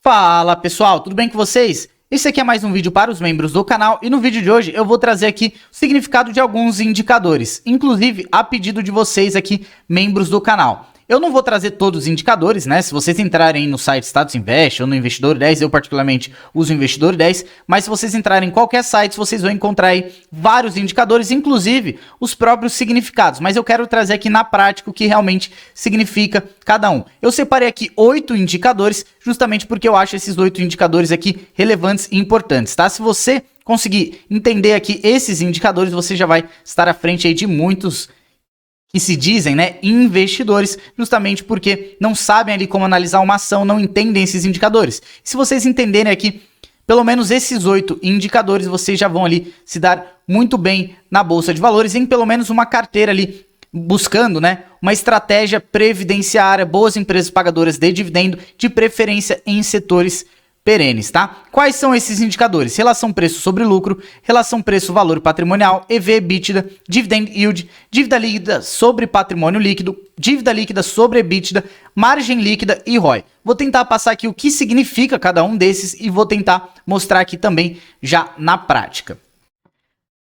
Fala pessoal, tudo bem com vocês? Esse aqui é mais um vídeo para os membros do canal e no vídeo de hoje eu vou trazer aqui o significado de alguns indicadores, inclusive a pedido de vocês aqui, membros do canal. Eu não vou trazer todos os indicadores, né? Se vocês entrarem no site Status Invest ou no Investidor 10, eu particularmente uso o Investidor 10, mas se vocês entrarem em qualquer site, vocês vão encontrar aí vários indicadores, inclusive os próprios significados, mas eu quero trazer aqui na prática o que realmente significa cada um. Eu separei aqui 8 indicadores, justamente porque eu acho esses 8 indicadores aqui relevantes e importantes, tá? Se você conseguir entender aqui esses indicadores, você já vai estar à frente aí de muitos que se dizem, né, investidores, justamente porque não sabem ali como analisar uma ação, não entendem esses indicadores. Se vocês entenderem aqui, pelo menos esses 8 indicadores, vocês já vão ali se dar muito bem na Bolsa de Valores, em pelo menos uma carteira ali, buscando, né, uma estratégia previdenciária, boas empresas pagadoras de dividendo, de preferência em setores perenes, tá? Quais são esses indicadores? Relação preço sobre lucro, relação preço-valor patrimonial, EV/EBITDA, dividend yield, dívida líquida sobre patrimônio líquido, dívida líquida sobre EBITDA, margem líquida e ROI. Vou tentar passar aqui o que significa cada um desses e vou tentar mostrar aqui também já na prática.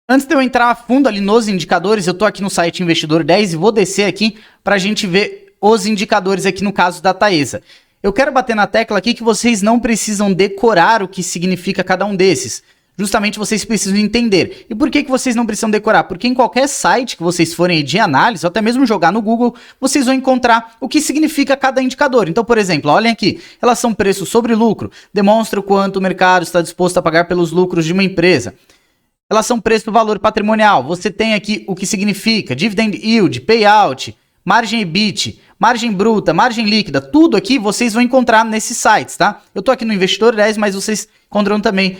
Antes de eu entrar a fundo ali nos indicadores, eu tô aqui no site Investidor 10 e vou descer aqui para a gente ver os indicadores aqui no caso da Taesa. Eu quero bater na tecla aqui que vocês não precisam decorar o que significa cada um desses. Justamente vocês precisam entender. E por que vocês não precisam decorar? Porque em qualquer site que vocês forem de análise, ou até mesmo jogar no Google, vocês vão encontrar o que significa cada indicador. Então, por exemplo, olhem aqui, relação preço sobre lucro, demonstra o quanto o mercado está disposto a pagar pelos lucros de uma empresa. Relação preço-valor patrimonial, você tem aqui o que significa dividend yield, payout, margem EBIT, margem bruta, margem líquida, tudo aqui vocês vão encontrar nesses sites, tá? Eu tô aqui no Investidor 10, mas vocês encontram também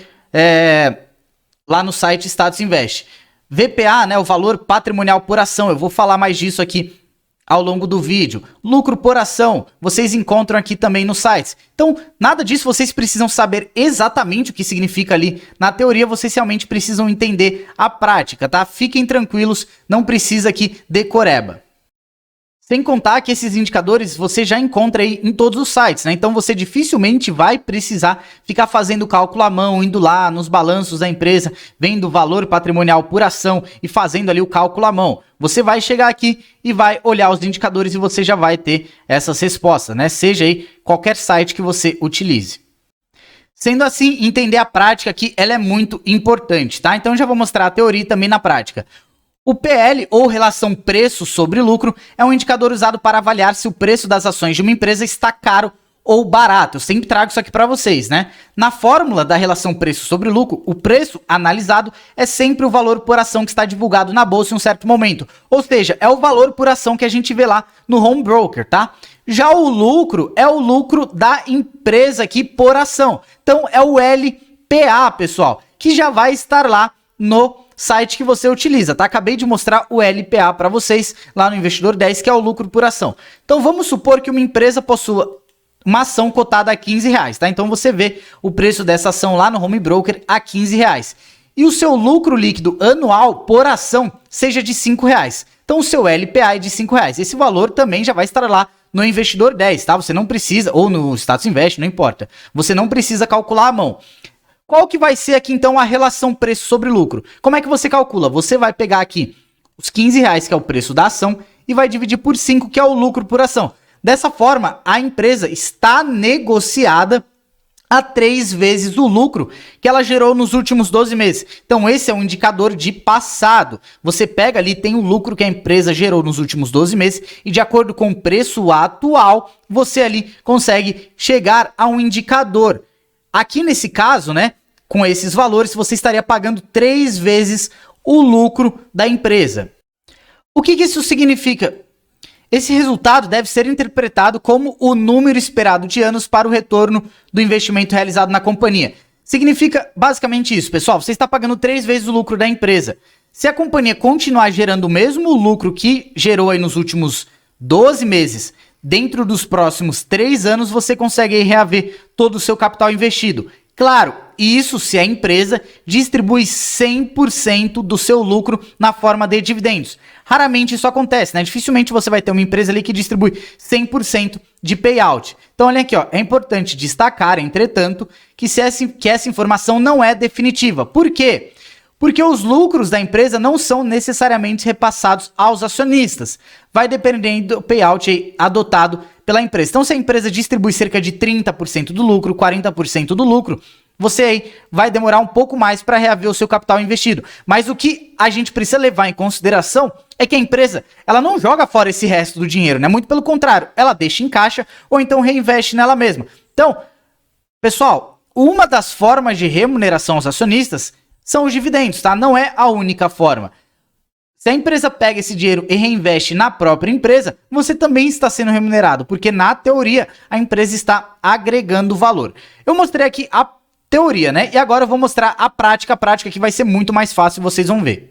lá no site Status Invest. VPA, né, o valor patrimonial por ação, eu vou falar mais disso aqui ao longo do vídeo. Lucro por ação, vocês encontram aqui também nos sites. Então, nada disso vocês precisam saber exatamente o que significa ali. Na teoria, vocês realmente precisam entender a prática, tá? Fiquem tranquilos, não precisa aqui decoreba. Sem contar que esses indicadores você já encontra aí em todos os sites, né? Então você dificilmente vai precisar ficar fazendo cálculo à mão, indo lá nos balanços da empresa, vendo o valor patrimonial por ação e fazendo ali o cálculo à mão. Você vai chegar aqui e vai olhar os indicadores e você já vai ter essas respostas, né? Seja aí qualquer site que você utilize. Sendo assim, entender a prática aqui, ela é muito importante, tá? Então já vou mostrar a teoria também na prática. O PL, ou relação preço sobre lucro, é um indicador usado para avaliar se o preço das ações de uma empresa está caro ou barato. Eu sempre trago isso aqui para vocês, né? Na fórmula da relação preço sobre lucro, o preço analisado é sempre o valor por ação que está divulgado na bolsa em um certo momento. Ou seja, é o valor por ação que a gente vê lá no home broker, tá? Já o lucro é o lucro da empresa aqui por ação. Então é o LPA, pessoal, que já vai estar lá no site que você utiliza, tá? Acabei de mostrar o LPA para vocês lá no Investidor 10, que é o lucro por ação. Então vamos supor que uma empresa possua uma ação cotada a R$15, tá? Então você vê o preço dessa ação lá no home broker a R$15. E o seu lucro líquido anual por ação seja de R$5. Então o seu LPA é de R$5. Esse valor também já vai estar lá no Investidor 10, tá? Você não precisa, ou no Status Invest, não importa. Você não precisa calcular à mão. Qual que vai ser aqui, então, a relação preço sobre lucro? Como é que você calcula? Você vai pegar aqui os R$15, que é o preço da ação, e vai dividir por 5, que é o lucro por ação. Dessa forma, a empresa está negociada a 3 vezes o lucro que ela gerou nos últimos 12 meses. Então, esse é um indicador de passado. Você pega ali, tem o lucro que a empresa gerou nos últimos 12 meses, e de acordo com o preço atual, você ali consegue chegar a um indicador. Aqui nesse caso, né, com esses valores, você estaria pagando 3 vezes o lucro da empresa. O que isso significa? Esse resultado deve ser interpretado como o número esperado de anos para o retorno do investimento realizado na companhia. Significa basicamente isso, pessoal. Você está pagando 3 vezes o lucro da empresa. Se a companhia continuar gerando o mesmo lucro que gerou aí nos últimos 12 meses, dentro dos próximos 3 anos, você consegue reaver todo o seu capital investido. Claro, isso se a empresa distribui 100% do seu lucro na forma de dividendos. Raramente isso acontece, né? Dificilmente você vai ter uma empresa ali que distribui 100% de payout. Então olha aqui, ó, é importante destacar, entretanto, que essa informação não é definitiva. Por quê? Porque os lucros da empresa não são necessariamente repassados aos acionistas. Vai dependendo do payout adotado pela empresa. Então, se a empresa distribui cerca de 30% do lucro, 40% do lucro, você aí vai demorar um pouco mais para reaver o seu capital investido. Mas o que a gente precisa levar em consideração é que a empresa, ela não joga fora esse resto do dinheiro, né? Muito pelo contrário, ela deixa em caixa ou então reinveste nela mesma. Então, pessoal, uma das formas de remuneração aos acionistas são os dividendos, tá? Não é a única forma. Se a empresa pega esse dinheiro e reinveste na própria empresa, você também está sendo remunerado, porque na teoria a empresa está agregando valor. Eu mostrei aqui a teoria, né? E agora eu vou mostrar a prática que vai ser muito mais fácil, vocês vão ver.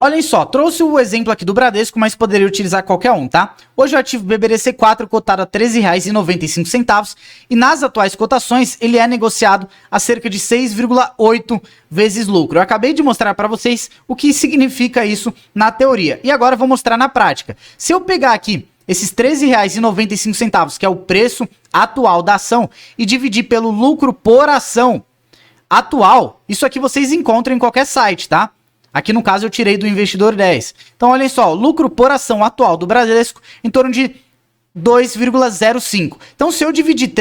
Olhem só, trouxe o exemplo aqui do Bradesco, mas poderia utilizar qualquer um, tá? Hoje o ativo BBDC4 cotado a R$ 13,95 e nas atuais cotações ele é negociado a cerca de 6,8 vezes lucro. Eu acabei de mostrar para vocês o que significa isso na teoria e agora eu vou mostrar na prática. Se eu pegar aqui esses R$ 13,95, que é o preço atual da ação, e dividir pelo lucro por ação atual, isso aqui vocês encontram em qualquer site, tá? Aqui no caso eu tirei do Investidor 10. Então olhem só, o lucro por ação atual do Bradesco em torno de 2,05. Então se eu dividir R$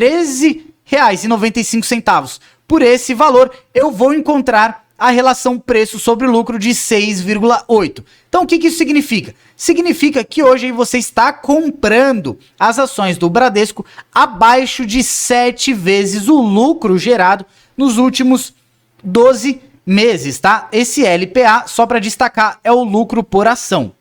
13,95 por esse valor, eu vou encontrar a relação preço sobre lucro de 6,8. Então o que isso significa? Significa que hoje você está comprando as ações do Bradesco abaixo de 7 vezes o lucro gerado nos últimos 12 meses, tá? Esse LPA, só para destacar, é o lucro por ação.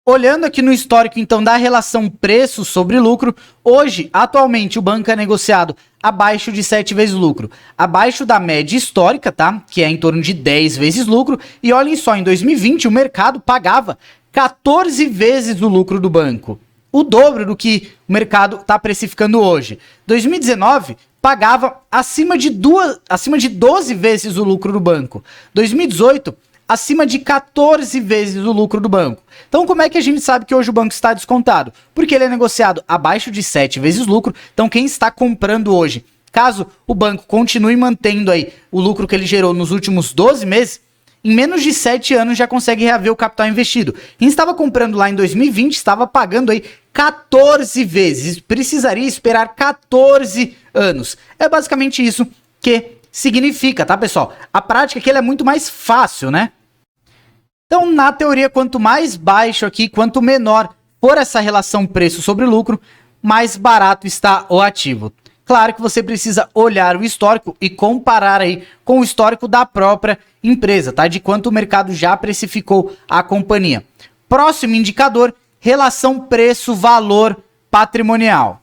Olhando aqui no histórico, então, da relação preço sobre lucro, hoje, atualmente, o banco é negociado abaixo de 7 vezes lucro, abaixo da média histórica, tá? Que é em torno de 10 vezes lucro, e olhem só, em 2020 o mercado pagava 14 vezes o lucro do banco, o dobro do que o mercado está precificando hoje. 2019 pagava acima de 12 vezes o lucro do banco. 2018, acima de 14 vezes o lucro do banco. Então, como é que a gente sabe que hoje o banco está descontado? Porque ele é negociado abaixo de 7 vezes lucro. Então, quem está comprando hoje, caso o banco continue mantendo aí o lucro que ele gerou nos últimos 12 meses, em menos de 7 anos já consegue reaver o capital investido. Quem estava comprando lá em 2020 estava pagando aí 14 vezes. Precisaria esperar 14 anos. É basicamente isso que significa, tá, pessoal? A prática aqui ela é muito mais fácil, né? Então, na teoria, quanto mais baixo aqui, quanto menor for essa relação preço sobre lucro, mais barato está o ativo. Claro que você precisa olhar o histórico e comparar aí com o histórico da própria empresa, tá? De quanto o mercado já precificou a companhia. Próximo indicador, relação preço-valor patrimonial.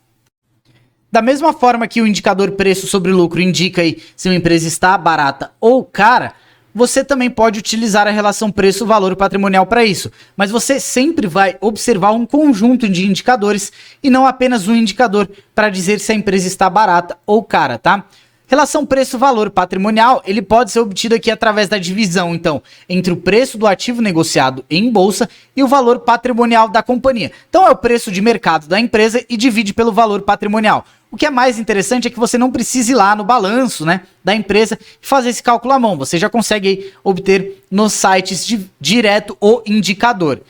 Da mesma forma que o indicador preço sobre lucro indica aí se uma empresa está barata ou cara, você também pode utilizar a relação preço-valor patrimonial para isso. Mas você sempre vai observar um conjunto de indicadores e não apenas um indicador para dizer se a empresa está barata ou cara, tá? Relação preço-valor patrimonial, ele pode ser obtido aqui através da divisão, então, entre o preço do ativo negociado em bolsa e o valor patrimonial da companhia. Então, é o preço de mercado da empresa e divide pelo valor patrimonial. O que é mais interessante é que você não precisa ir lá no balanço, né, da empresa e fazer esse cálculo à mão. Você já consegue aí obter nos sites direto o indicador.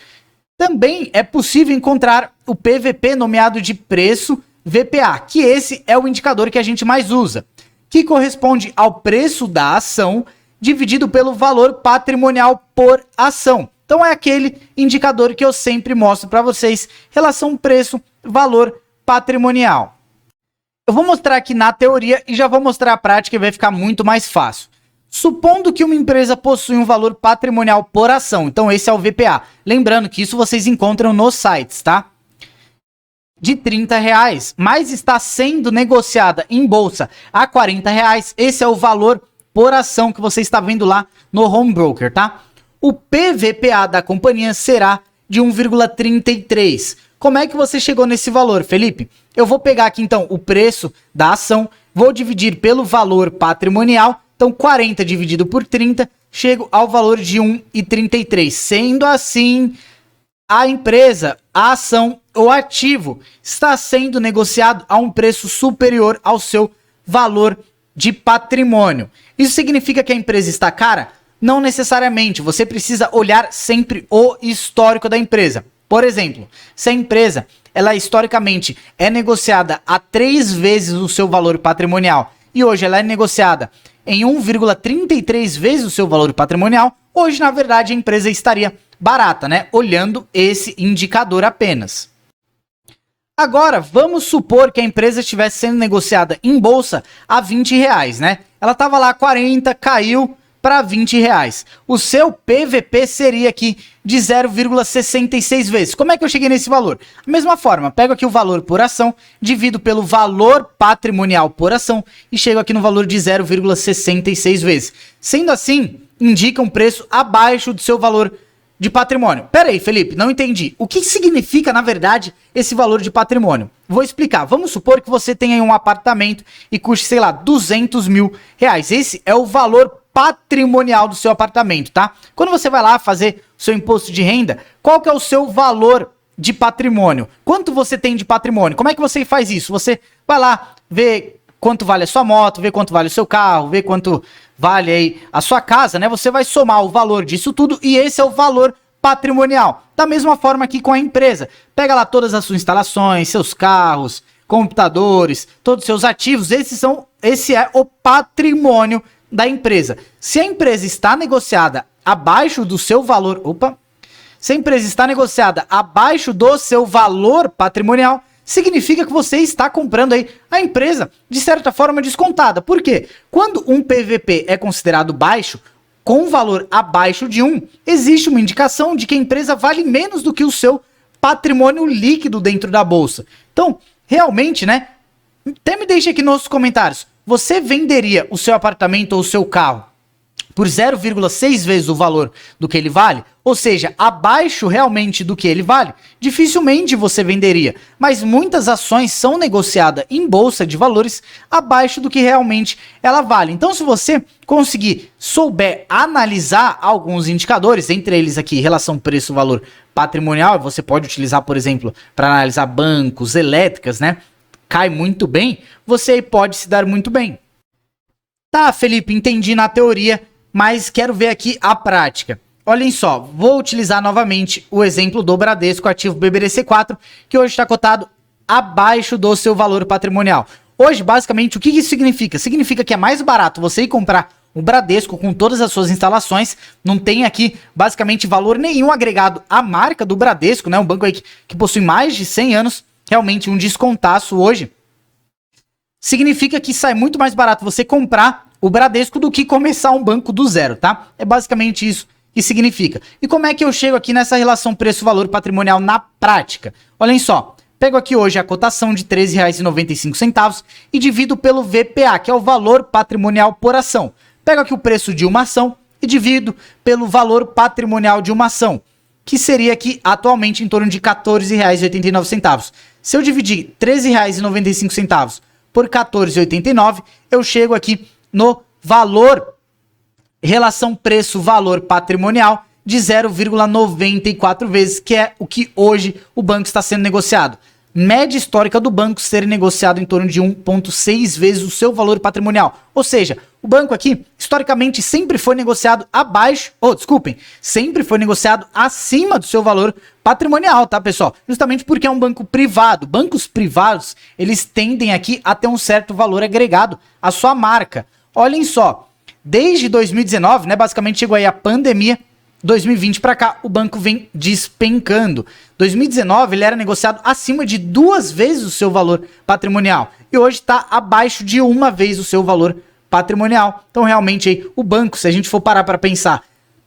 Também é possível encontrar o PVP nomeado de preço VPA, que esse é o indicador que a gente mais usa, que corresponde ao preço da ação dividido pelo valor patrimonial por ação. Então é aquele indicador que eu sempre mostro para vocês, relação preço-valor patrimonial. Eu vou mostrar aqui na teoria e já vou mostrar a prática e vai ficar muito mais fácil. Supondo que uma empresa possui um valor patrimonial por ação, então esse é o VPA. Lembrando que isso vocês encontram nos sites, tá? De R$30, mas está sendo negociada em bolsa a R$40, esse é o valor por ação que você está vendo lá no Home Broker, tá? O PVPA da companhia será de 1,33. Como é que você chegou nesse valor, Felipe? Eu vou pegar aqui então o preço da ação vou dividir pelo valor patrimonial, então 40 dividido por 30, chego ao valor de 1,33. Sendo assim, a empresa, a ação ou ativo está sendo negociado a um preço superior ao seu valor de patrimônio. Isso significa que a empresa está cara? Não necessariamente, você precisa olhar sempre o histórico da empresa. Por exemplo, se a empresa, ela historicamente é negociada a 3 vezes o seu valor patrimonial e hoje ela é negociada em 1,33 vezes o seu valor patrimonial, hoje na verdade a empresa estaria barata, né? Olhando esse indicador apenas. Agora, vamos supor que a empresa estivesse sendo negociada em bolsa a R$20, né? Ela estava lá 40, caiu para R$20. O seu PVP seria aqui de 0,66 vezes. Como é que eu cheguei nesse valor? Da mesma forma, pego aqui o valor por ação, divido pelo valor patrimonial por ação e chego aqui no valor de 0,66 vezes. Sendo assim, indica um preço abaixo do seu valor de patrimônio. Pera aí, Felipe, não entendi. O que significa, na verdade, esse valor de patrimônio? Vou explicar. Vamos supor que você tenha um apartamento e custe, sei lá, R$200 mil. Esse é o valor patrimonial do seu apartamento, tá? Quando você vai lá fazer o seu imposto de renda, qual que é o seu valor de patrimônio? Quanto você tem de patrimônio? Como é que você faz isso? Você vai lá ver quanto vale a sua moto, ver quanto vale o seu carro, ver quanto vale aí a sua casa, né? Você vai somar o valor disso tudo e esse é o valor patrimonial. Da mesma forma aqui com a empresa. Pega lá todas as suas instalações, seus carros, computadores, todos os seus ativos, esse é o patrimônio da empresa. Se a empresa está negociada abaixo do seu valor, se a empresa está negociada abaixo do seu valor patrimonial, significa que você está comprando aí a empresa de certa forma descontada. Por quê? Quando um PVP é considerado baixo, com valor abaixo de 1, existe uma indicação de que a empresa vale menos do que o seu patrimônio líquido dentro da bolsa. Então, realmente, né? Até me deixe aqui nos comentários. Você venderia o seu apartamento ou o seu carro por 0,6 vezes o valor do que ele vale? Ou seja, abaixo realmente do que ele vale? Dificilmente você venderia, mas muitas ações são negociadas em bolsa de valores abaixo do que realmente ela vale. Então, se você souber analisar alguns indicadores, entre eles aqui relação preço-valor patrimonial, você pode utilizar, por exemplo, para analisar bancos, elétricas, né? Cai muito bem, você aí pode se dar muito bem. Tá, Felipe, entendi na teoria, mas quero ver aqui a prática. Olhem só, vou utilizar novamente o exemplo do Bradesco ativo BBDC4, que hoje está cotado abaixo do seu valor patrimonial. Hoje, basicamente, o que isso significa? Significa que é mais barato você ir comprar o Bradesco com todas as suas instalações, não tem aqui basicamente valor nenhum agregado à marca do Bradesco, né? Um banco aí que possui mais de 100 anos, realmente um descontaço hoje. Significa que sai muito mais barato você comprar o Bradesco do que começar um banco do zero, tá? É basicamente isso que significa. E como é que eu chego aqui nessa relação preço-valor patrimonial na prática? Olhem só, pego aqui hoje a cotação de R$ 13,95 e divido pelo VPA, que é o valor patrimonial por ação. Pego aqui o preço de uma ação e divido pelo valor patrimonial de uma ação, que seria aqui atualmente em torno de R$ 14,89. Se eu dividir R$ 13,95 por 14,89, eu chego aqui no valor, relação preço-valor patrimonial de 0,94 vezes, que é o que hoje o banco está sendo negociado. Média histórica do banco ser negociado em torno de 1,6 vezes o seu valor patrimonial. Ou seja, o banco aqui, historicamente, sempre foi negociado sempre foi negociado acima do seu valor patrimonial, tá, pessoal? Justamente porque é um banco privado. Bancos privados, eles tendem aqui a ter um certo valor agregado à sua marca. Olhem só, desde 2019, né, basicamente chegou aí a pandemia, 2020 para cá, o banco vem despencando. 2019 ele era negociado acima de 2 vezes o seu valor patrimonial e hoje está abaixo de 1 vez o seu valor patrimonial. Então realmente aí, o banco, se a gente for parar para pensar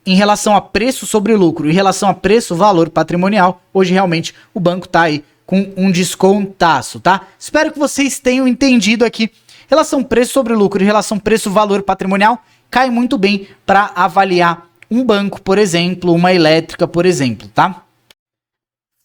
em relação a preço sobre lucro, em relação a preço-valor patrimonial, hoje realmente o banco está aí com um descontaço, tá? Espero que vocês tenham entendido aqui. Relação preço sobre lucro e relação preço-valor patrimonial cai muito bem para avaliar um banco, por exemplo, uma elétrica, por exemplo, tá?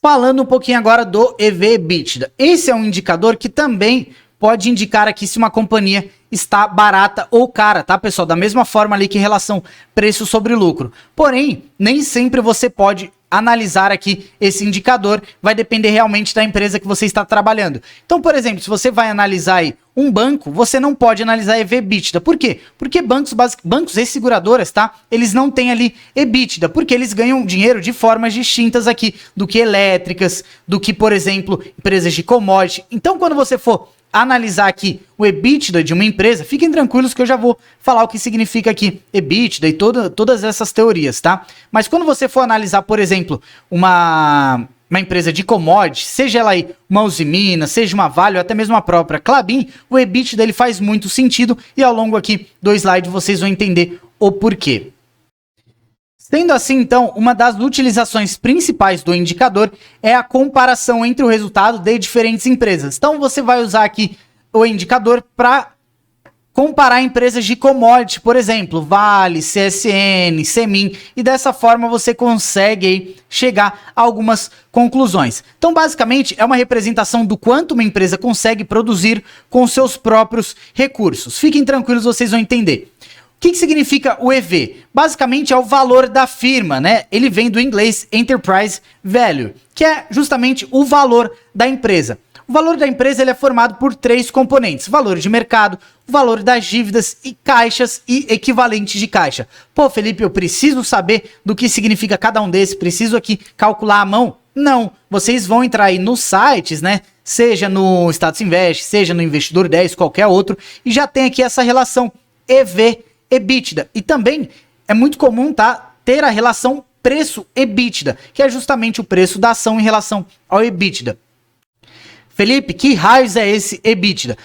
Falando um pouquinho agora do EV/EBITDA. Esse é um indicador que também pode indicar aqui se uma companhia está barata ou cara, tá, pessoal? Da mesma forma ali que relação preço sobre lucro. Porém, nem sempre você pode analisar aqui esse indicador, vai depender realmente da empresa que você está trabalhando. Então, por exemplo, se você vai analisar aí um banco, você não pode analisar EV/EBITDA. Por quê? Porque bancos e seguradoras, tá? Eles não têm ali EBITDA, porque eles ganham dinheiro de formas distintas aqui do que elétricas, do que, por exemplo, empresas de commodity. Então, quando você for analisar aqui o EBITDA de uma empresa, fiquem tranquilos que eu já vou falar o que significa aqui EBITDA e todas essas teorias, tá? Mas quando você for analisar, por exemplo, uma empresa de commodity, seja ela aí uma Usiminas, seja uma Vale ou até mesmo a própria Klabin, o EBITDA dele faz muito sentido e ao longo aqui do slide vocês vão entender o porquê. Sendo assim, então, uma das utilizações principais do indicador é a comparação entre o resultado de diferentes empresas. Então, você vai usar aqui o indicador para comparar empresas de commodity, por exemplo, Vale, CSN, Semin, e dessa forma você consegue aí chegar a algumas conclusões. Então, basicamente, é uma representação do quanto uma empresa consegue produzir com seus próprios recursos. Fiquem tranquilos, vocês vão entender. O que significa o EV? Basicamente é o valor da firma, né? Ele vem do inglês Enterprise Value, que é justamente o valor da empresa. O valor da empresa ele é formado por 3 componentes: valor de mercado, valor das dívidas e caixas e equivalentes de caixa. Pô, Felipe, eu preciso saber do que significa cada um desses, preciso aqui calcular à mão? Não, vocês vão entrar aí nos sites, né? Seja no Status Invest, seja no Investidor 10, qualquer outro, e já tem aqui essa relação EV/EBITDA. E também é muito comum, tá, ter a relação preço/EBITDA, que é justamente o preço da ação em relação ao EBITDA. Felipe, que raios é esse EBITDA?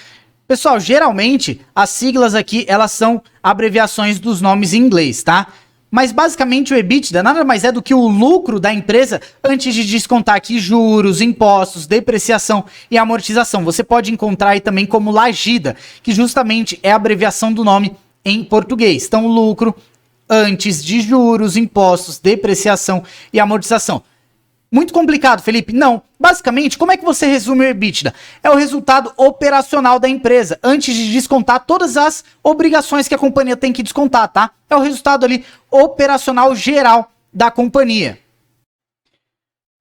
Pessoal, geralmente as siglas aqui, elas são abreviações dos nomes em inglês, tá? Mas basicamente o EBITDA nada mais é do que o lucro da empresa antes de descontar aqui juros, impostos, depreciação e amortização. Você pode encontrar aí também como LAGIDA, que justamente é a abreviação do nome em português. Então, o lucro antes de juros, impostos, depreciação e amortização. Muito complicado, Felipe? Não. Basicamente, como é que você resume o EBITDA? É o resultado operacional da empresa, antes de descontar todas as obrigações que a companhia tem que descontar, tá? É o resultado ali operacional geral da companhia.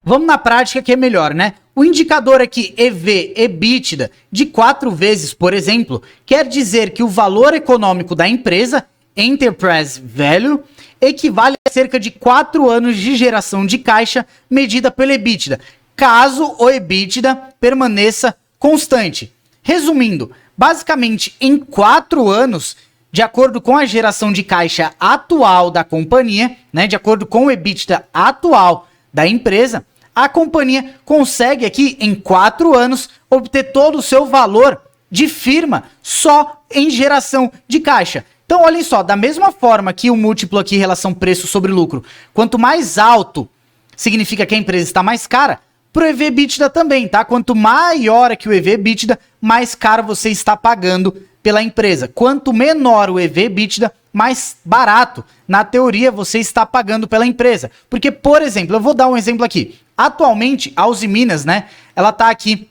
Vamos na prática que é melhor, né? O indicador aqui EV/EBITDA de 4 vezes, por exemplo, quer dizer que o valor econômico da empresa, Enterprise Value, equivale a cerca de 4 anos de geração de caixa medida pelo EBITDA, caso o EBITDA permaneça constante. Resumindo, basicamente em 4 anos, de acordo com a geração de caixa atual da companhia, né, de acordo com o EBITDA atual da empresa, a companhia consegue aqui em 4 anos obter todo o seu valor de firma só em geração de caixa. Então, olhem só, da mesma forma que o múltiplo aqui, relação preço sobre lucro, quanto mais alto significa que a empresa está mais cara, pro EV/EBITDA também, tá? Quanto maior aqui o EV/EBITDA, mais caro você está pagando pela empresa. Quanto menor o EV/EBITDA, mais barato, na teoria, você está pagando pela empresa. Porque, por exemplo, eu vou dar um exemplo aqui. Atualmente, a Usiminas, né, ela tá aqui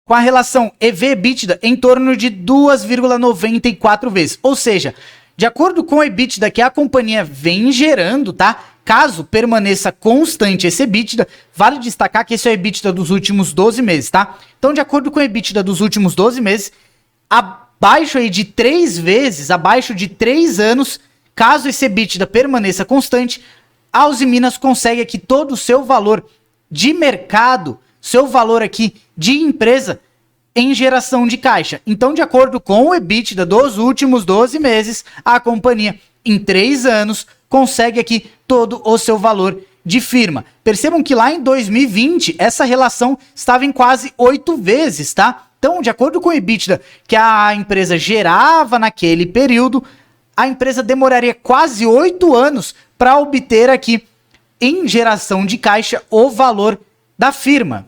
com a relação EV/EBITDA em torno de 2,94 vezes. Ou seja, de acordo com o EBITDA que a companhia vem gerando, tá? Caso permaneça constante esse EBITDA, vale destacar que esse é o EBITDA dos últimos 12 meses, tá? Então, de acordo com o EBITDA dos últimos 12 meses, abaixo aí de 3 vezes, abaixo de 3 anos, caso esse EBITDA permaneça constante, a Usiminas consegue aqui todo o seu valor de mercado, seu valor aqui de empresa em geração de caixa. Então, de acordo com o EBITDA dos últimos 12 meses, a companhia, em 3 anos, consegue aqui todo o seu valor de firma. Percebam que lá em 2020, essa relação estava em quase 8 vezes, tá? Então, de acordo com o EBITDA que a empresa gerava naquele período, a empresa demoraria quase 8 anos para obter aqui, em geração de caixa, o valor da firma.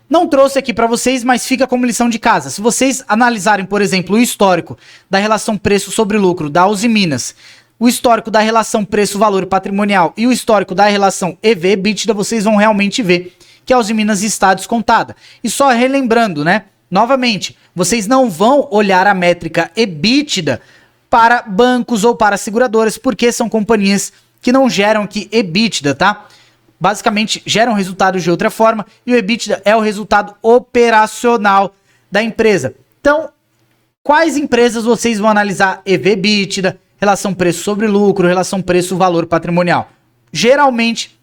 Não trouxe aqui para vocês, mas fica como lição de casa. Se vocês analisarem, por exemplo, o histórico da relação preço sobre lucro da Usiminas, o histórico da relação preço-valor patrimonial e o histórico da relação EV/EBITDA, vocês vão realmente ver que a Usiminas está descontada. E só relembrando, né? novamente, vocês não vão olhar a métrica EBITDA para bancos ou para seguradoras, porque são companhias que não geram aqui EBITDA, tá? Basicamente, geram resultados de outra forma, e o EBITDA é o resultado operacional da empresa. Então, quais empresas vocês vão analisar EV/EBITDA, relação preço sobre lucro, relação preço-valor patrimonial? Geralmente,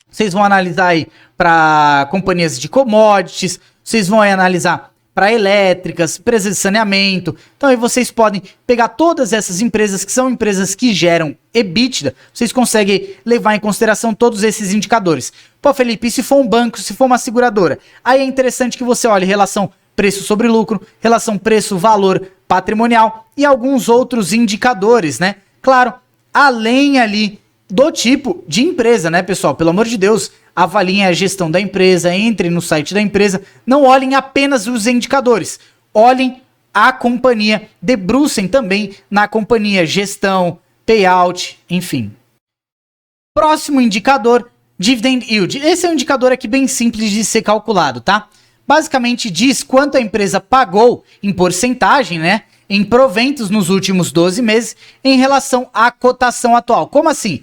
vocês vão analisar aí para companhias de commodities, vocês vão aí analisar para elétricas, empresas de saneamento. Então aí vocês podem pegar todas essas empresas que são empresas que geram EBITDA, vocês conseguem levar em consideração todos esses indicadores. Pô, Felipe, e se for um banco, se for uma seguradora? Aí é interessante que você olhe relação preço sobre lucro, relação preço-valor patrimonial e alguns outros indicadores, né? Claro, além ali do tipo de empresa, né, pessoal? Pelo amor de Deus, avaliem a gestão da empresa, entrem no site da empresa, não olhem apenas os indicadores, olhem a companhia, debrucem também na companhia, gestão, payout, enfim. Próximo indicador, Dividend Yield. Esse é um indicador aqui bem simples de ser calculado, tá? Basicamente diz quanto a empresa pagou em porcentagem, né, em proventos nos últimos 12 meses em relação à cotação atual. Como assim?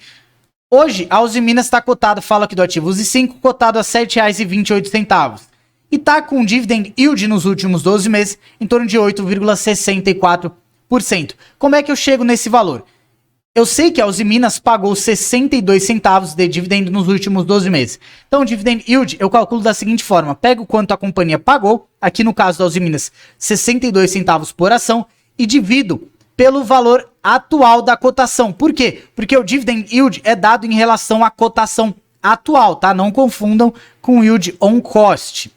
Hoje, a Uzi Minas está cotado, fala aqui do ativo Uzi 5, cotado a R$ 7,28. E está com dividend yield nos últimos 12 meses em torno de 8,64%. Como é que eu chego nesse valor? Eu sei que a Uzi Minas pagou 62 centavos de dividendo nos últimos 12 meses. Então, o dividend yield eu calculo da seguinte forma. Pego quanto a companhia pagou, aqui no caso da Uzi Minas, 62 centavos por ação, e divido pelo valor atual da cotação. Por quê? Porque o dividend yield é dado em relação à cotação atual, tá? Não confundam com yield on cost.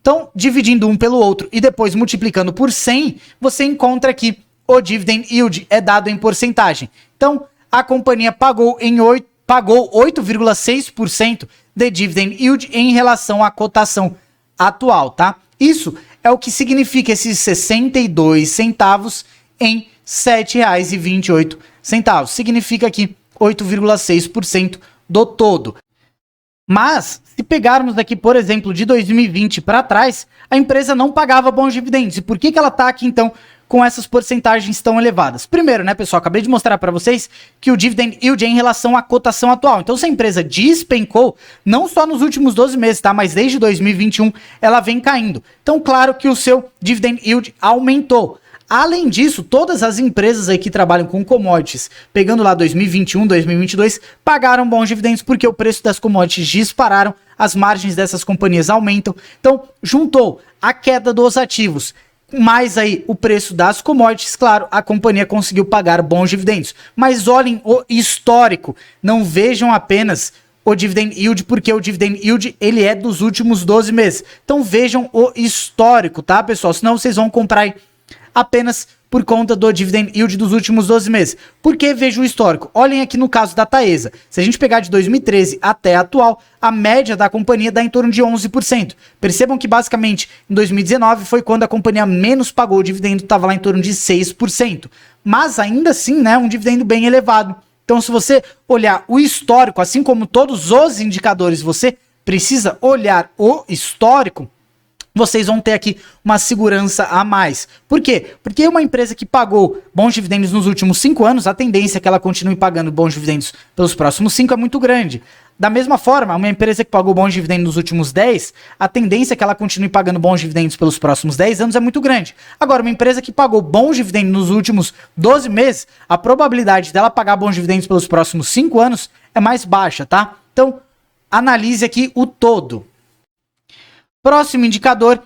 Então, dividindo um pelo outro e depois multiplicando por 100, você encontra aqui o dividend yield é dado em porcentagem. Então, a companhia pagou 8,6% de dividend yield em relação à cotação atual, tá? Isso é o que significa esses 62 centavos em R$ 7,28. Significa aqui 8,6% do todo. Mas, se pegarmos aqui, por exemplo, de 2020 para trás, a empresa não pagava bons dividendos. E por que ela está aqui, então, com essas porcentagens tão elevadas? Primeiro, né, pessoal, acabei de mostrar para vocês que o dividend yield é em relação à cotação atual. Então, se a empresa despencou, não só nos últimos 12 meses, tá, mas desde 2021, ela vem caindo. Então, claro que o seu dividend yield aumentou. Além disso, todas as empresas aí que trabalham com commodities, pegando lá 2021, 2022, pagaram bons dividendos porque o preço das commodities dispararam, as margens dessas companhias aumentam. Então, juntou a queda dos ativos, mais aí o preço das commodities, claro, a companhia conseguiu pagar bons dividendos. Mas olhem o histórico, não vejam apenas o dividend yield, porque o dividend yield ele é dos últimos 12 meses. Então vejam o histórico, tá, pessoal? Senão vocês vão comprar apenas por conta do dividend yield dos últimos 12 meses. Por que vejo o histórico? Olhem aqui no caso da Taesa. Se a gente pegar de 2013 até a atual, a média da companhia dá em torno de 11%. Percebam que basicamente em 2019 foi quando a companhia menos pagou o dividendo, estava lá em torno de 6%. Mas ainda assim, né, um dividendo bem elevado. Então, se você olhar o histórico, assim como todos os indicadores, você precisa olhar o histórico, vocês vão ter aqui uma segurança a mais. Por quê? Porque uma empresa que pagou bons dividendos nos últimos 5 anos, a tendência é que ela continue pagando bons dividendos pelos próximos 5 é muito grande. Da mesma forma, uma empresa que pagou bons dividendos nos últimos 10, a tendência é que ela continue pagando bons dividendos pelos próximos 10 anos é muito grande. Agora, uma empresa que pagou bons dividendos nos últimos 12 meses, a probabilidade dela pagar bons dividendos pelos próximos 5 anos é mais baixa, tá? Então, analise aqui o todo. Próximo indicador,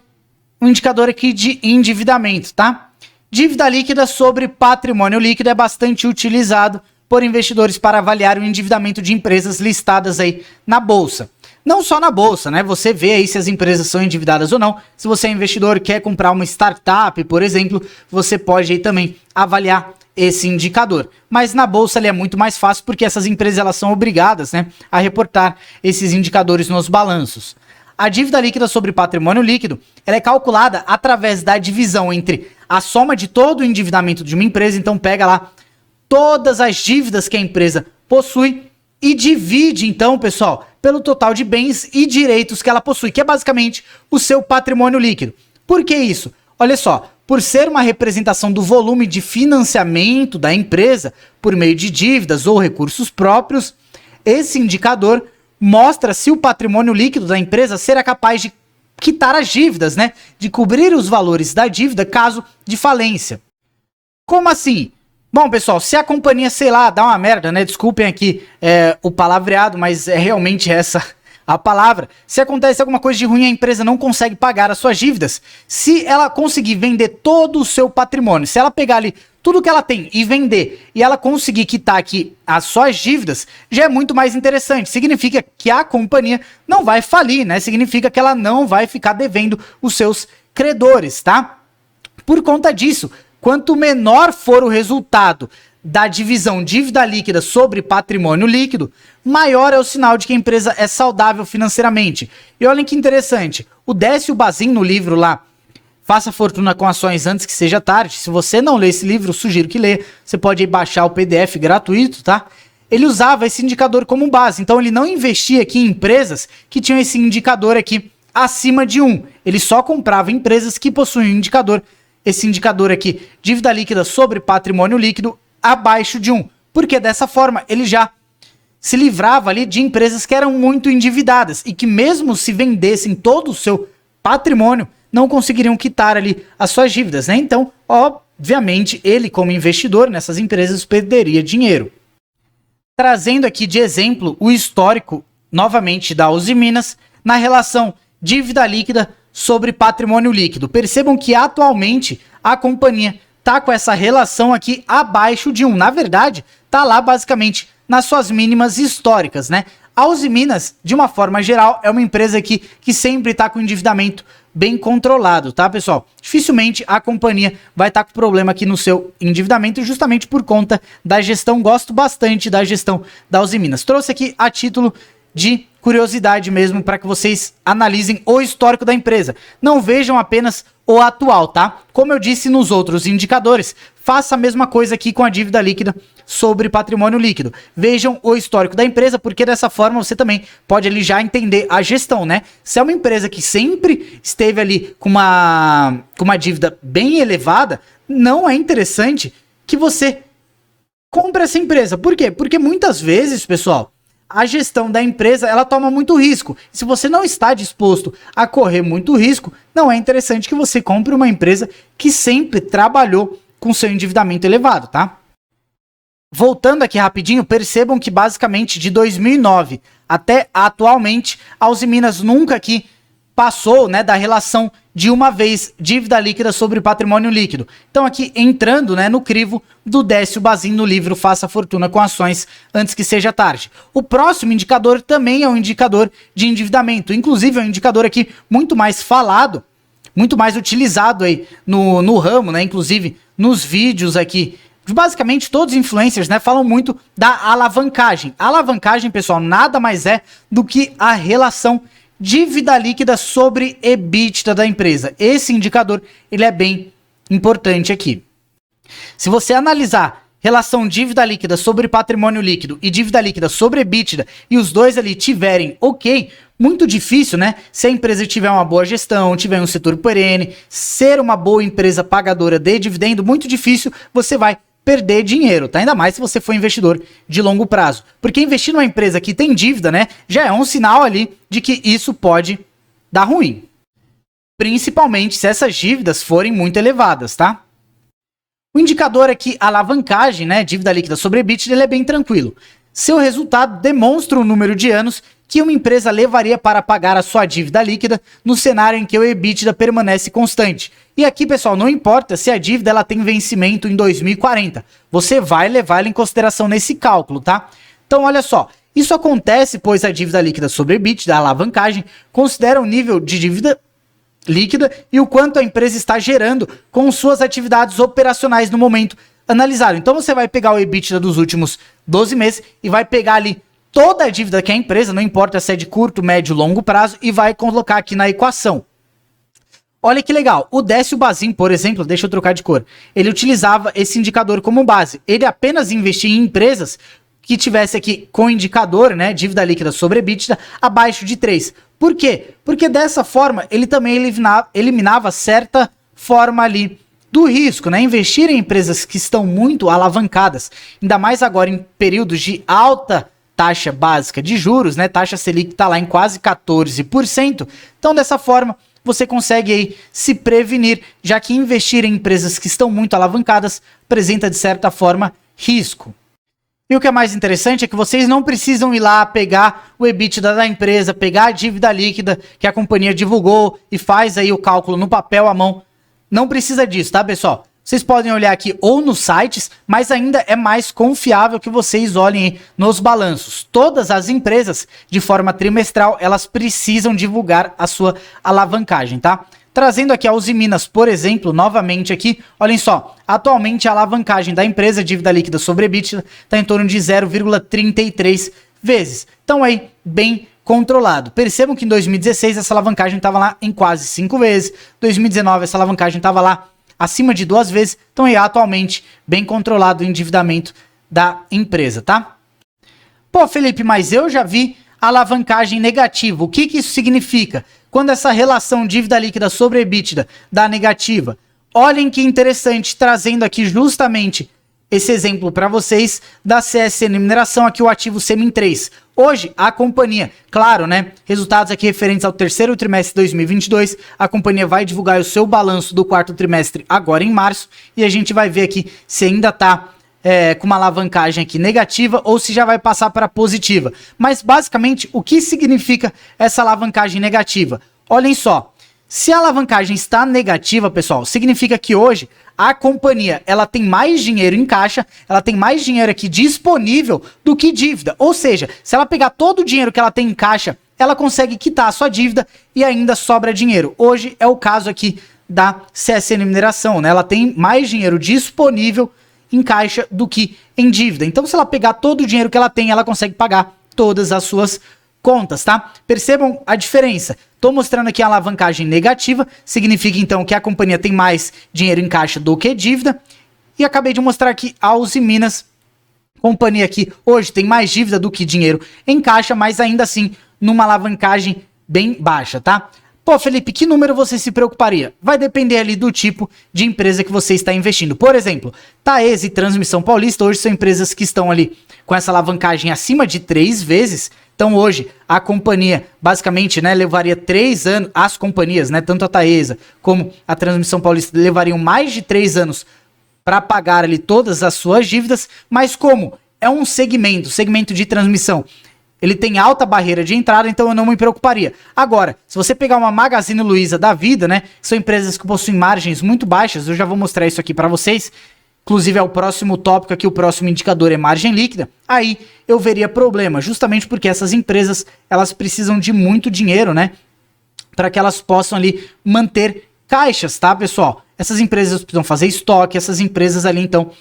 um indicador aqui de endividamento, tá? Dívida líquida sobre patrimônio líquido é bastante utilizado por investidores para avaliar o endividamento de empresas listadas aí na bolsa. Não só na bolsa, né? Você vê aí se as empresas são endividadas ou não. Se você é investidor e quer comprar uma startup, por exemplo, você pode aí também avaliar esse indicador. Mas na bolsa ele é muito mais fácil porque essas empresas elas são obrigadas, né, a reportar esses indicadores nos balanços. A dívida líquida sobre patrimônio líquido, ela é calculada através da divisão entre a soma de todo o endividamento de uma empresa, então pega lá todas as dívidas que a empresa possui e divide, então, pessoal, pelo total de bens e direitos que ela possui, que é basicamente o seu patrimônio líquido. Por que isso? Olha só, por ser uma representação do volume de financiamento da empresa por meio de dívidas ou recursos próprios, esse indicador mostra se o patrimônio líquido da empresa será capaz de quitar as dívidas, né? De cobrir os valores da dívida caso de falência. Como assim? Bom, pessoal, se a companhia, sei lá, dá uma merda, né? Desculpem aqui o palavreado, mas é realmente essa a palavra. Se acontece alguma coisa de ruim, a empresa não consegue pagar as suas dívidas. Se ela conseguir vender todo o seu patrimônio, se ela pegar ali tudo que ela tem e vender, e ela conseguir quitar aqui as suas dívidas, já é muito mais interessante. Significa que a companhia não vai falir, né? Significa que ela não vai ficar devendo os seus credores, tá? Por conta disso, quanto menor for o resultado da divisão dívida líquida sobre patrimônio líquido, maior é o sinal de que a empresa é saudável financeiramente. E olhem que interessante, o Décio Bazin no livro lá, Faça Fortuna com Ações Antes que Seja Tarde, se você não lê esse livro, eu sugiro que lê, você pode aí baixar o PDF gratuito, tá? Ele usava esse indicador como base, então ele não investia aqui em empresas que tinham esse indicador aqui acima de 1, ele só comprava empresas que possuem esse indicador aqui, dívida líquida sobre patrimônio líquido, abaixo de 1, porque dessa forma ele já se livrava ali de empresas que eram muito endividadas e que mesmo se vendessem todo o seu patrimônio, não conseguiriam quitar ali as suas dívidas, né? Então, obviamente, ele como investidor nessas empresas perderia dinheiro. Trazendo aqui de exemplo o histórico, novamente, da Uzi Minas na relação dívida líquida sobre patrimônio líquido. Percebam que atualmente a companhia tá com essa relação aqui abaixo de 1. Na verdade, tá lá basicamente nas suas mínimas históricas, né? A Uzi Minas, de uma forma geral, é uma empresa que sempre tá com endividamento bem controlado, tá, pessoal? Dificilmente a companhia vai estar com problema aqui no seu endividamento justamente por conta da gestão. Gosto bastante da gestão da Uzi Minas. Trouxe aqui a título de curiosidade mesmo para que vocês analisem o histórico da empresa. Não vejam apenas o atual, tá? Como eu disse nos outros indicadores, faça a mesma coisa aqui com a dívida líquida sobre patrimônio líquido. Vejam o histórico da empresa, porque dessa forma você também pode ali já entender a gestão, né? Se é uma empresa que sempre esteve ali com uma dívida bem elevada, não é interessante que você compre essa empresa. Por quê? Porque muitas vezes, pessoal, a gestão da empresa, ela toma muito risco. Se você não está disposto a correr muito risco, não é interessante que você compre uma empresa que sempre trabalhou com seu endividamento elevado, tá? Voltando aqui rapidinho, percebam que basicamente de 2009 até atualmente, a Uzi Minas nunca aqui passou, né, da relação de uma vez dívida líquida sobre patrimônio líquido. Então aqui entrando, né, no crivo do Décio Bazin no livro Faça Fortuna com Ações Antes que Seja Tarde. O próximo indicador também é um indicador de endividamento, inclusive é um indicador aqui muito mais falado, muito mais utilizado aí no ramo, né, inclusive nos vídeos aqui. Basicamente todos os influencers, né, falam muito da alavancagem. A alavancagem, pessoal, nada mais é do que a relação dívida líquida sobre EBITDA da empresa. Esse indicador, ele é bem importante aqui. Se você analisar relação dívida líquida sobre patrimônio líquido e dívida líquida sobre EBITDA e os dois ali tiverem ok, muito difícil, né? Se a empresa tiver uma boa gestão, tiver um setor perene, ser uma boa empresa pagadora de dividendo, muito difícil você vai perder dinheiro, tá? Ainda mais se você for investidor de longo prazo. Porque investir numa empresa que tem dívida, né, já é um sinal ali de que isso pode dar ruim. Principalmente se essas dívidas forem muito elevadas, tá? O indicador aqui, alavancagem, né, dívida líquida sobre EBITDA, ele é bem tranquilo. Seu resultado demonstra o número de anos que uma empresa levaria para pagar a sua dívida líquida no cenário em que o EBITDA permanece constante. E aqui, pessoal, não importa se a dívida ela tem vencimento em 2040. Você vai levar ela em consideração nesse cálculo, tá? Então, olha só. Isso acontece pois a dívida líquida sobre EBITDA, a alavancagem, considera o nível de dívida líquida e o quanto a empresa está gerando com suas atividades operacionais no momento analisado. Então, você vai pegar o EBITDA dos últimos 12 meses e vai pegar ali toda a dívida que a empresa, não importa se é de curto, médio, longo prazo, e vai colocar aqui na equação. Olha que legal, o Décio Bazin, por exemplo, deixa eu trocar de cor, ele utilizava esse indicador como base. Ele apenas investia em empresas que tivesse aqui com indicador, né, dívida líquida sobre EBITDA, abaixo de 3. Por quê? Porque dessa forma ele também eliminava certa forma ali do risco, né? Investir em empresas que estão muito alavancadas, ainda mais agora em períodos de alta taxa básica de juros, né? Taxa Selic está lá em quase 14%. Então, dessa forma, você consegue aí se prevenir, já que investir em empresas que estão muito alavancadas apresenta, de certa forma, risco. E o que é mais interessante é que vocês não precisam ir lá pegar o EBITDA da empresa, pegar a dívida líquida que a companhia divulgou e faz aí o cálculo no papel à mão. Não precisa disso, tá, pessoal? Vocês podem olhar aqui ou nos sites, mas ainda é mais confiável que vocês olhem aí nos balanços. Todas as empresas, de forma trimestral, elas precisam divulgar a sua alavancagem, tá? Trazendo aqui a Usiminas, por exemplo, novamente aqui, olhem só, atualmente a alavancagem da empresa, dívida líquida sobre EBITDA, está em torno de 0,33 vezes. Então aí, bem controlado. Percebam que em 2016 essa alavancagem estava lá em quase 5 vezes, 2019 essa alavancagem estava lá acima de 2 vezes, então aí atualmente bem controlado o endividamento da empresa, tá? Pô, Felipe, mas eu já vi alavancagem negativa. O que isso significa? Quando essa relação dívida líquida sobre EBITDA dá negativa. Olhem que interessante, trazendo aqui justamente esse exemplo para vocês da CSN Mineração, aqui o ativo Semin 3. Hoje, a companhia, claro, né, resultados aqui referentes ao terceiro trimestre de 2022, a companhia vai divulgar o seu balanço do quarto trimestre agora em março, e a gente vai ver aqui se ainda está com uma alavancagem aqui negativa ou se já vai passar para positiva. Mas basicamente, o que significa essa alavancagem negativa? Olhem só, se a alavancagem está negativa, pessoal, significa que hoje a companhia ela tem mais dinheiro em caixa, ela tem mais dinheiro aqui disponível do que dívida. Ou seja, se ela pegar todo o dinheiro que ela tem em caixa, ela consegue quitar a sua dívida e ainda sobra dinheiro. Hoje é o caso aqui da CSN Mineração, né? Ela tem mais dinheiro disponível em caixa do que em dívida. Então, se ela pegar todo o dinheiro que ela tem, ela consegue pagar todas as suas contas, tá? Percebam a diferença. Tô mostrando aqui a alavancagem negativa, significa então que a companhia tem mais dinheiro em caixa do que dívida. E acabei de mostrar aqui a Usiminas, companhia aqui hoje tem mais dívida do que dinheiro em caixa, mas ainda assim numa alavancagem bem baixa, tá? Pô, Felipe, que número você se preocuparia? Vai depender ali do tipo de empresa que você está investindo. Por exemplo, Taesa e Transmissão Paulista hoje são empresas que estão ali com essa alavancagem acima de 3 vezes. Então hoje a companhia basicamente, né, levaria 3 anos, as companhias, né, tanto a Taesa como a Transmissão Paulista levariam mais de 3 anos para pagar ali todas as suas dívidas, mas como é um segmento de transmissão, ele tem alta barreira de entrada, então eu não me preocuparia. Agora, se você pegar uma Magazine Luiza da vida, né, são empresas que possuem margens muito baixas, eu já vou mostrar isso aqui para vocês, inclusive é o próximo tópico aqui, o próximo indicador é margem líquida, aí eu veria problema, justamente porque essas empresas, elas precisam de muito dinheiro, né, para que elas possam ali manter caixas, tá, pessoal? Essas empresas precisam fazer estoque, essas empresas ali, então,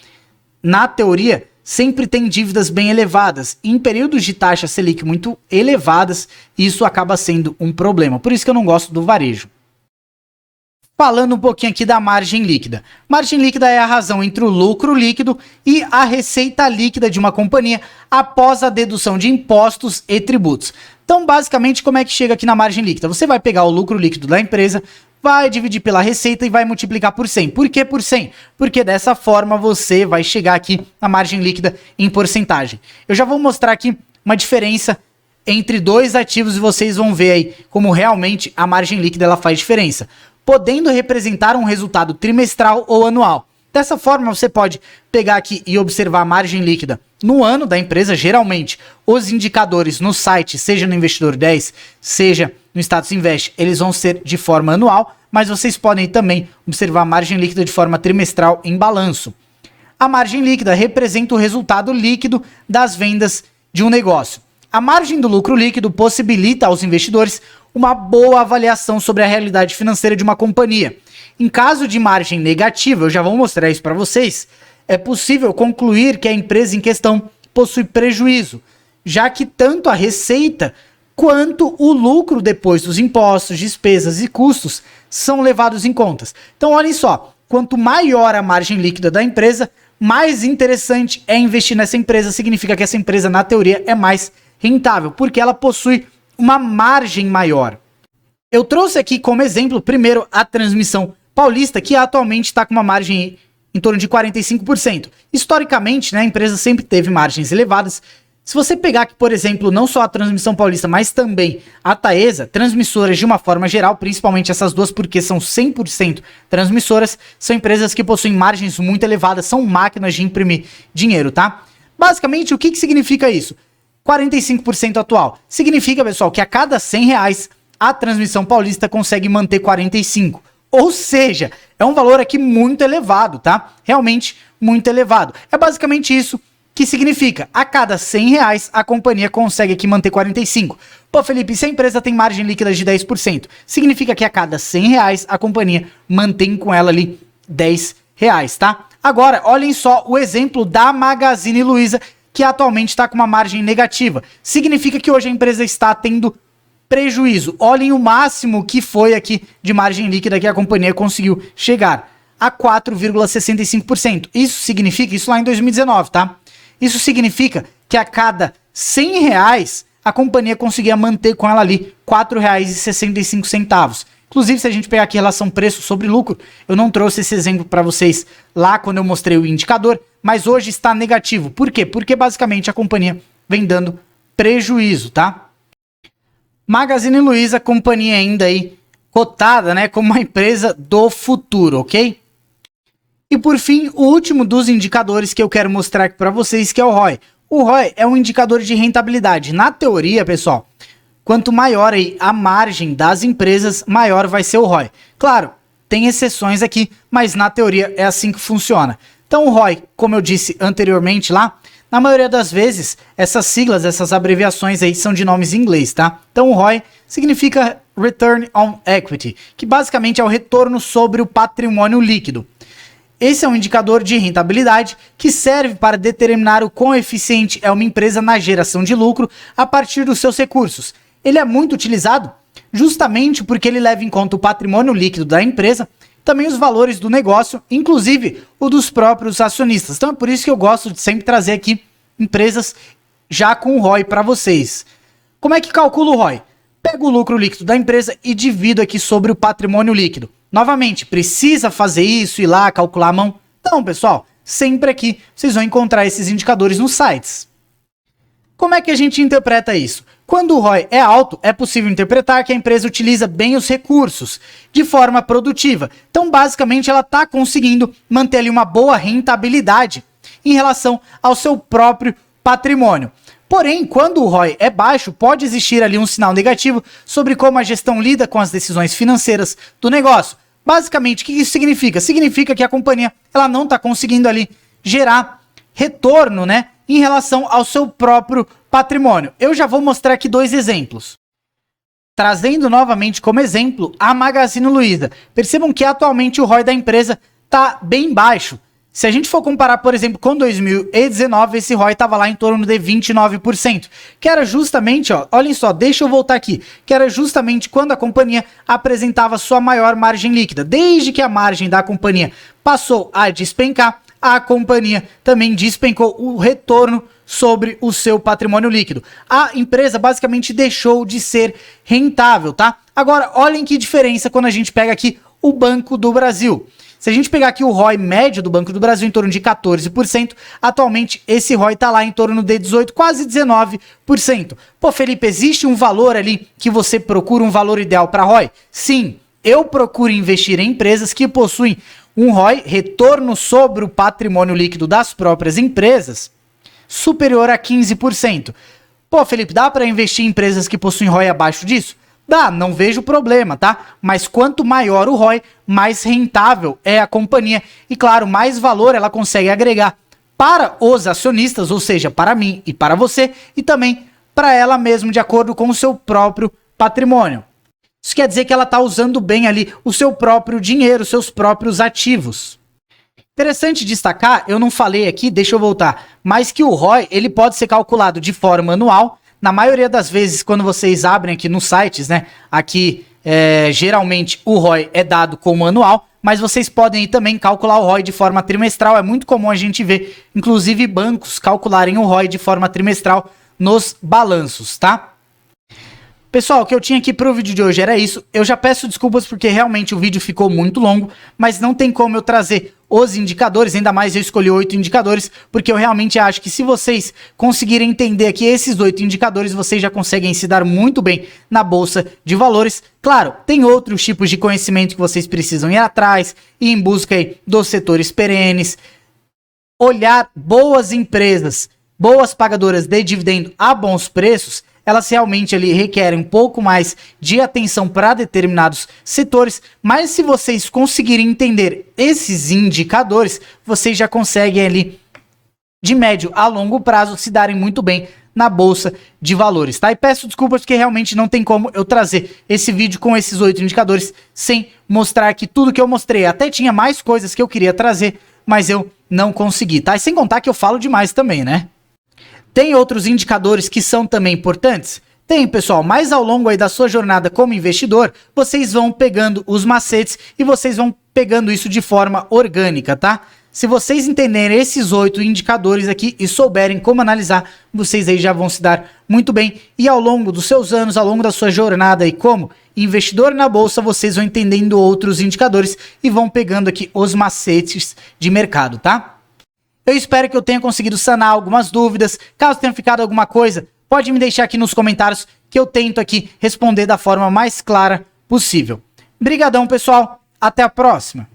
na teoria, sempre tem dívidas bem elevadas. Em períodos de taxa Selic muito elevadas, isso acaba sendo um problema. Por isso que eu não gosto do varejo. Falando um pouquinho aqui da margem líquida. Margem líquida é a razão entre o lucro líquido e a receita líquida de uma companhia após a dedução de impostos e tributos. Então, basicamente, como é que chega aqui na margem líquida? Você vai pegar o lucro líquido da empresa, vai dividir pela receita e vai multiplicar por 100. Por que por 100? Porque dessa forma você vai chegar aqui na margem líquida em porcentagem. Eu já vou mostrar aqui uma diferença entre dois ativos e vocês vão ver aí como realmente a margem líquida ela faz diferença, podendo representar um resultado trimestral ou anual. Dessa forma você pode pegar aqui e observar a margem líquida no ano da empresa. Geralmente os indicadores no site, seja no Investidor 10, seja no Status Invest, eles vão ser de forma anual, mas vocês podem também observar a margem líquida de forma trimestral em balanço. A margem líquida representa o resultado líquido das vendas de um negócio. A margem do lucro líquido possibilita aos investidores uma boa avaliação sobre a realidade financeira de uma companhia. Em caso de margem negativa, eu já vou mostrar isso para vocês, é possível concluir que a empresa em questão possui prejuízo, já que tanto a receita quanto o lucro depois dos impostos, despesas e custos são levados em contas. Então olhem só, quanto maior a margem líquida da empresa, mais interessante é investir nessa empresa. Significa que essa empresa, na teoria, é mais rentável, porque ela possui uma margem maior. Eu trouxe aqui como exemplo, primeiro, a Transmissão Paulista, que atualmente está com uma margem em torno de 45%. Historicamente, né, a empresa sempre teve margens elevadas. Se você pegar aqui, por exemplo, não só a Transmissão Paulista, mas também a Taesa, transmissoras de uma forma geral, principalmente essas duas, porque são 100% transmissoras, são empresas que possuem margens muito elevadas, são máquinas de imprimir dinheiro, tá? Basicamente, o que significa isso? 45% atual. Significa, pessoal, que a cada R$100, a Transmissão Paulista consegue manter 45. Ou seja, é um valor aqui muito elevado, tá? Realmente muito elevado. É basicamente isso que significa. A cada R$100, a companhia consegue aqui manter 45. Pô, Felipe, se a empresa tem margem líquida de 10%, significa que a cada R$100, a companhia mantém com ela ali R$10, tá? Agora, olhem só o exemplo da Magazine Luiza, que atualmente está com uma margem negativa. Significa que hoje a empresa está tendo prejuízo. Olhem o máximo que foi aqui de margem líquida que a companhia conseguiu chegar a 4,65%. Isso significa, isso lá em 2019, tá? Isso significa que a cada R$100 a companhia conseguia manter com ela ali R$4,65. Inclusive, se a gente pegar aqui relação preço sobre lucro, eu não trouxe esse exemplo para vocês lá quando eu mostrei o indicador, mas hoje está negativo. Por quê? Porque basicamente a companhia vem dando prejuízo, tá? Magazine Luiza, companhia ainda aí cotada, né, como uma empresa do futuro, ok? E por fim, o último dos indicadores que eu quero mostrar aqui para vocês, que é o ROI. O ROI é um indicador de rentabilidade. Na teoria, pessoal, quanto maior aí a margem das empresas, maior vai ser o ROI. Claro, tem exceções aqui, mas na teoria é assim que funciona. Então o ROI, como eu disse anteriormente lá, na maioria das vezes, essas siglas, essas abreviações aí são de nomes em inglês, tá? Então o ROI significa Return on Equity, que basicamente é o retorno sobre o patrimônio líquido. Esse é um indicador de rentabilidade que serve para determinar o quão eficiente é uma empresa na geração de lucro a partir dos seus recursos. Ele é muito utilizado justamente porque ele leva em conta o patrimônio líquido da empresa, também os valores do negócio, inclusive o dos próprios acionistas. Então é por isso que eu gosto de sempre trazer aqui empresas já com o ROI para vocês. Como é que calcula o ROI? Pego o lucro líquido da empresa e divido aqui sobre o patrimônio líquido. Novamente, precisa fazer isso, ir lá, calcular a mão? Não, pessoal, sempre aqui vocês vão encontrar esses indicadores nos sites. Como é que a gente interpreta isso? Quando o ROI é alto, é possível interpretar que a empresa utiliza bem os recursos de forma produtiva. Então, basicamente, ela está conseguindo manter ali uma boa rentabilidade em relação ao seu próprio patrimônio. Porém, quando o ROI é baixo, pode existir ali um sinal negativo sobre como a gestão lida com as decisões financeiras do negócio. Basicamente, o que isso significa? Significa que a companhia ela não está conseguindo ali gerar retorno, né, em relação ao seu próprio patrimônio. Eu já vou mostrar aqui dois exemplos. Trazendo novamente como exemplo a Magazine Luiza. Percebam que atualmente o ROI da empresa está bem baixo. Se a gente for comparar, por exemplo, com 2019, esse ROI estava lá em torno de 29%, que era justamente, ó, olhem só, deixa eu voltar aqui, que era justamente quando a companhia apresentava sua maior margem líquida. Desde que a margem da companhia passou a despencar, a companhia também despencou o retorno sobre o seu patrimônio líquido. A empresa basicamente deixou de ser rentável, tá? Agora, olhem que diferença quando a gente pega aqui o Banco do Brasil. Se a gente pegar aqui o ROI médio do Banco do Brasil em torno de 14%, atualmente esse ROI está lá em torno de 18%, quase 19%. Pô, Felipe, existe um valor ali que você procura um valor ideal para ROI? Sim, eu procuro investir em empresas que possuem um ROI, retorno sobre o patrimônio líquido das próprias empresas, superior a 15%. Pô, Felipe, dá para investir em empresas que possuem ROI abaixo disso? Dá, não vejo problema, tá? Mas quanto maior o ROI, mais rentável é a companhia. E claro, mais valor ela consegue agregar para os acionistas, ou seja, para mim e para você, e também para ela mesma, de acordo com o seu próprio patrimônio. Isso quer dizer que ela está usando bem ali o seu próprio dinheiro, os seus próprios ativos. Interessante destacar, eu não falei aqui, deixa eu voltar, mas que o ROI ele pode ser calculado de forma anual. Na maioria das vezes, quando vocês abrem aqui nos sites, né, aqui geralmente o ROI é dado como anual, mas vocês podem também calcular o ROI de forma trimestral. É muito comum a gente ver, inclusive, bancos calcularem o ROI de forma trimestral nos balanços, tá? Pessoal, o que eu tinha aqui pro vídeo de hoje era isso. Eu já peço desculpas porque realmente o vídeo ficou muito longo, mas não tem como eu trazer os indicadores, ainda mais eu escolhi 8 indicadores, porque eu realmente acho que se vocês conseguirem entender aqui esses 8 indicadores, vocês já conseguem se dar muito bem na bolsa de valores. Claro, tem outros tipos de conhecimento que vocês precisam ir atrás, ir em busca aí dos setores perenes, olhar boas empresas, boas pagadoras de dividendo a bons preços. Elas realmente ali requerem um pouco mais de atenção para determinados setores, mas se vocês conseguirem entender esses indicadores, vocês já conseguem ali, de médio a longo prazo, se darem muito bem na bolsa de valores, tá? E peço desculpas porque realmente não tem como eu trazer esse vídeo com esses 8 indicadores sem mostrar aqui tudo que eu mostrei. Até tinha mais coisas que eu queria trazer, mas eu não consegui, tá? E sem contar que eu falo demais também, né? Tem outros indicadores que são também importantes? Tem, pessoal, mas ao longo aí da sua jornada como investidor, vocês vão pegando os macetes e vocês vão pegando isso de forma orgânica, tá? Se vocês entenderem esses 8 indicadores aqui e souberem como analisar, vocês aí já vão se dar muito bem. E ao longo dos seus anos, ao longo da sua jornada aí como investidor na bolsa, vocês vão entendendo outros indicadores e vão pegando aqui os macetes de mercado, tá? Eu espero que eu tenha conseguido sanar algumas dúvidas. Caso tenha ficado alguma coisa, pode me deixar aqui nos comentários que eu tento aqui responder da forma mais clara possível. Brigadão, pessoal. Até a próxima.